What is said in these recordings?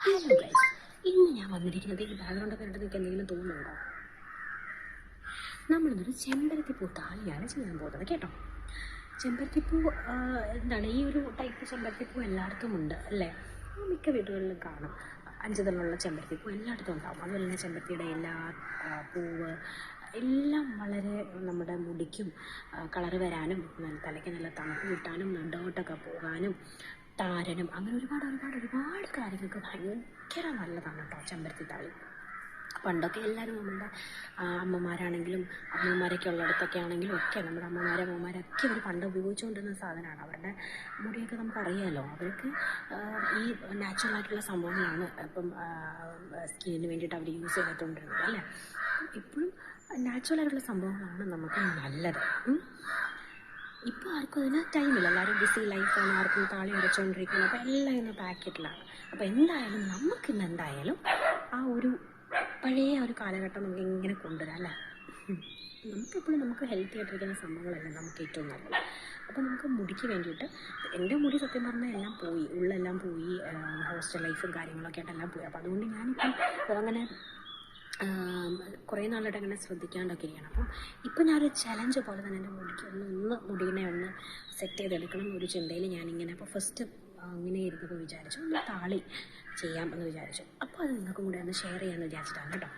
Hello guys, ഇന്ന് ഞാൻ വന്നിരിക്കുന്നത് ഈ ബാക്ക്ഗ്രൗണ്ടൊക്കെ കണ്ടിട്ട് നിങ്ങൾക്ക് എന്തെങ്കിലും തോന്നുന്നുണ്ടോ? നമ്മളിതൊരു ചെമ്പരത്തിപ്പൂ താളിയാണ് ചെയ്യാൻ പോകുന്നത് കേട്ടോ. ചെമ്പരത്തിപ്പൂ എന്താണ്, ഈ ഒരു ടൈപ്പ് ചെമ്പരത്തിപ്പൂ എല്ലായിടത്തും ഉണ്ട് അല്ലേ? മിക്ക വീടുകളിലും കാണും. 5 തലമുള്ള ചെമ്പരത്തിപ്പൂ എല്ലായിടത്തും ഉണ്ടാകും. അതുപോലെ തന്നെ ചെമ്പരത്തിയുടെ എല്ലാ പൂവ് എല്ലാം വളരെ നമ്മുടെ മുടിക്കും കളറ് വരാനും തലയ്ക്ക് നല്ല തണുപ്പ് കിട്ടാനും ഡേർട്ടൊക്കെ പോകാനും താരനും അങ്ങനെ ഒരുപാട് കാര്യങ്ങൾക്ക് ഭയങ്കര നല്ലതാണ് കേട്ടോ ചെമ്പരത്തി താളി. പണ്ടൊക്കെ എല്ലാവരും നമ്മളുടെ അമ്മമാരാണെങ്കിലും അമ്മമാരൊക്കെ ഉള്ളിടത്തൊക്കെ ആണെങ്കിലും ഒക്കെ നമ്മുടെ അമ്മമാരൊക്കെ അവർ പണ്ട് ഉപയോഗിച്ചുകൊണ്ടിരുന്ന സാധനമാണ്. അവരുടെ മുടിയൊക്കെ നമുക്കറിയാമല്ലോ. അവർക്ക് ഈ നാച്ചുറലായിട്ടുള്ള സംഭവങ്ങളാണ് ഇപ്പം സ്കിന്നിന് വേണ്ടിയിട്ട് അവർ യൂസ് ചെയ്തുകൊണ്ടിരുന്നത് അല്ലേ. ഇപ്പോഴും നാച്ചുറലായിട്ടുള്ള സംഭവങ്ങളാണ് നമുക്ക് നല്ലത്. ഇപ്പോൾ ആർക്കും അതിന് ടൈമില്ല, എല്ലാവരും ബിസി ലൈഫാണ്, ആർക്കും താളി അരച്ചുകൊണ്ടിരിക്കുന്നത്. അപ്പോൾ എല്ലാം ഇന്ന് പാക്കറ്റിലാണ്. അപ്പോൾ എന്തായാലും നമുക്കിന്ന് ആ ഒരു പഴയ ഒരു കാലഘട്ടം നമുക്ക് ഇങ്ങനെ കൊണ്ടുവരാം അല്ലേ. നമുക്കെപ്പോഴും നമുക്ക് ഹെൽത്തി ആയിട്ടിരിക്കുന്ന സംഭവങ്ങളല്ലേ നമുക്ക് ഏറ്റവും നല്ലത്. അപ്പോൾ നമുക്ക് മുടിക്ക് വേണ്ടിയിട്ട് എൻ്റെ മുടി സത്യം പറഞ്ഞാൽ എല്ലാം പോയി, ഉള്ളെല്ലാം പോയി, ഹോസ്റ്റൽ ലൈഫും കാര്യങ്ങളൊക്കെ ആയിട്ടെല്ലാം പോയി. അപ്പോൾ അതുകൊണ്ട് ഞാനിപ്പം അങ്ങനെ കുറേ നാളായിട്ട് അങ്ങനെ ശ്രദ്ധിക്കാണ്ടൊക്കെ ഇരിക്കണം. അപ്പം ഇപ്പം ഞാനൊരു ചലഞ്ച് പോലെ തന്നെ എൻ്റെ മുടിക്ക് മുടീനെ ഒന്ന് സെറ്റ് ചെയ്തെടുക്കണം എന്നൊരു ചിന്തയിൽ ഞാനിങ്ങനെ അപ്പോൾ ഫസ്റ്റ് അങ്ങനെ ഇരുന്നപ്പോൾ വിചാരിച്ചു ഒന്ന് താളി ചെയ്യാം എന്ന് വിചാരിച്ചു. അപ്പോൾ അത് നിങ്ങൾക്കും കൂടെ ഒന്ന് ഷെയർ ചെയ്യാമെന്ന് വിചാരിച്ചിട്ടാണ് കേട്ടോ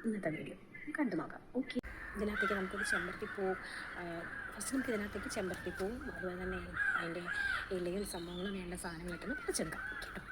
ഇന്നത്തെ വീഡിയോ. കണ്ടു നോക്കാം. ഓക്കെ, ഇതിനകത്തേക്ക് നമുക്കൊരു ചെമ്പരത്തിപ്പൂവും ഫസ്റ്റ് നമുക്ക് ഇതിനകത്തേക്ക് ചെമ്പരത്തിപ്പൂവും അതുപോലെ തന്നെ അതിൻ്റെ ഇലയും സംഭവങ്ങളും വേണ്ട സാധനങ്ങളൊക്കെ ഒന്ന് പറിച്ചെടുക്കാം കേട്ടോ.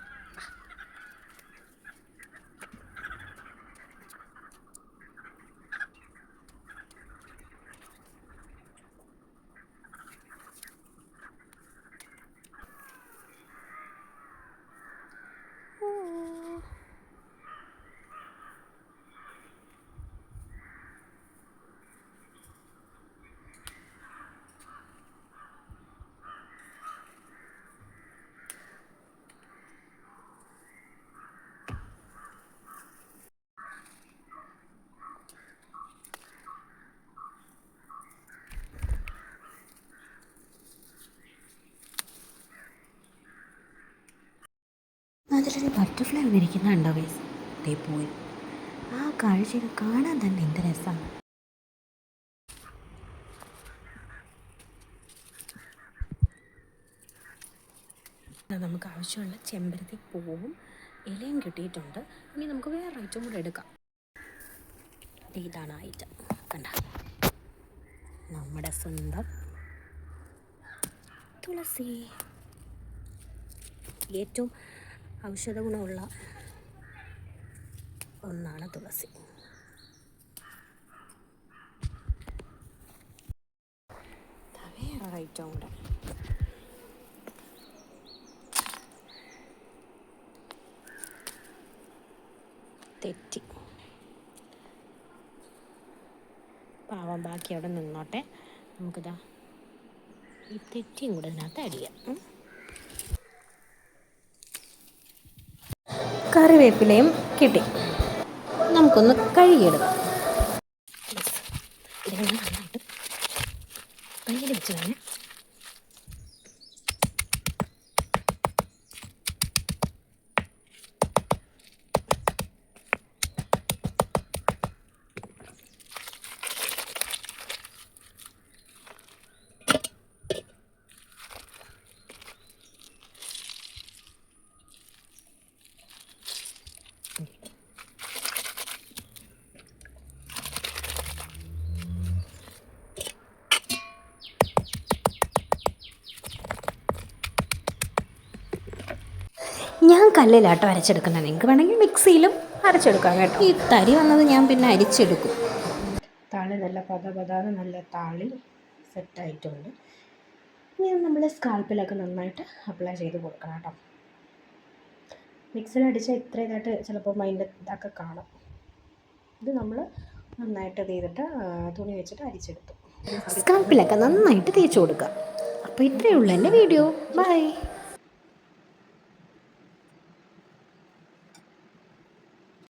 അതിലൊരു ബട്ടർഫ്ലൈ വന്നിരിക്കുന്നുണ്ടോ ഗൈസ്? ദേ പോയി. ആ കാഴ്ചയിൽ കാണാൻ തന്നെ എന്ത് രസമാണ്. നമുക്ക് ആവശ്യമുള്ള ചെമ്പരത്തി പൂവും ഇലയും കിട്ടിയിട്ടുണ്ട്. ഇനി നമുക്ക് വേറെ ഐറ്റം കൂടെ എടുക്കാം. ഇതാണ് ഐറ്റം, കണ്ട നമ്മുടെ സ്വന്തം തുളസി. ഏറ്റവും ഔഷധ ഗുണമുള്ള ഒന്നാണ് തുളസി. വേറെ ഐറ്റം കൂടെ തെറ്റി, പാവം ബാക്കി അവിടെ നിന്നോട്ടെ. നമുക്കിതാ ഈ തെറ്റിയും കൂടെ ഇതിനകത്ത് ആഡ് ചെയ്യാം. കറിവേപ്പിലയും കിട്ടി. നമുക്കൊന്ന് കഴുകിയെടുക്കാം. ഇതെല്ലാം നന്നായിട്ട് കയ്യിൽ വെച്ച് തന്നെ ഞാൻ കല്ലിലാട്ടോ അരച്ചെടുക്കുന്നത്. നിങ്ങൾക്ക് വേണമെങ്കിൽ മിക്സിയിലും അരച്ചെടുക്കാം കേട്ടോ. ഈ തരി വന്നത് ഞാൻ പിന്നെ അരിച്ചെടുക്കും. താളി നല്ല പതാതെ നല്ല താളി സെറ്റായിട്ടുണ്ട്. ഇനി നമ്മൾ സ്കാൽപ്പിലൊക്കെ നന്നായിട്ട് അപ്ലൈ ചെയ്ത് കൊടുക്കണം കേട്ടോ. മിക്സിയിൽ അടിച്ചാൽ ഇത്ര ഇതായിട്ട് ചിലപ്പോൾ അതിൻ്റെ ഇതൊക്കെ കാണും. ഇത് നമ്മൾ നന്നായിട്ട് ചെയ്തിട്ട് തുണി വെച്ചിട്ട് അരിച്ചെടുത്തു. സ്കാൽപ്പിലൊക്കെ നന്നായിട്ട് തേച്ച് കൊടുക്കുക. അപ്പോൾ ഇത്രയേ ഉള്ളൂ എൻ്റെ വീഡിയോ. ബൈ.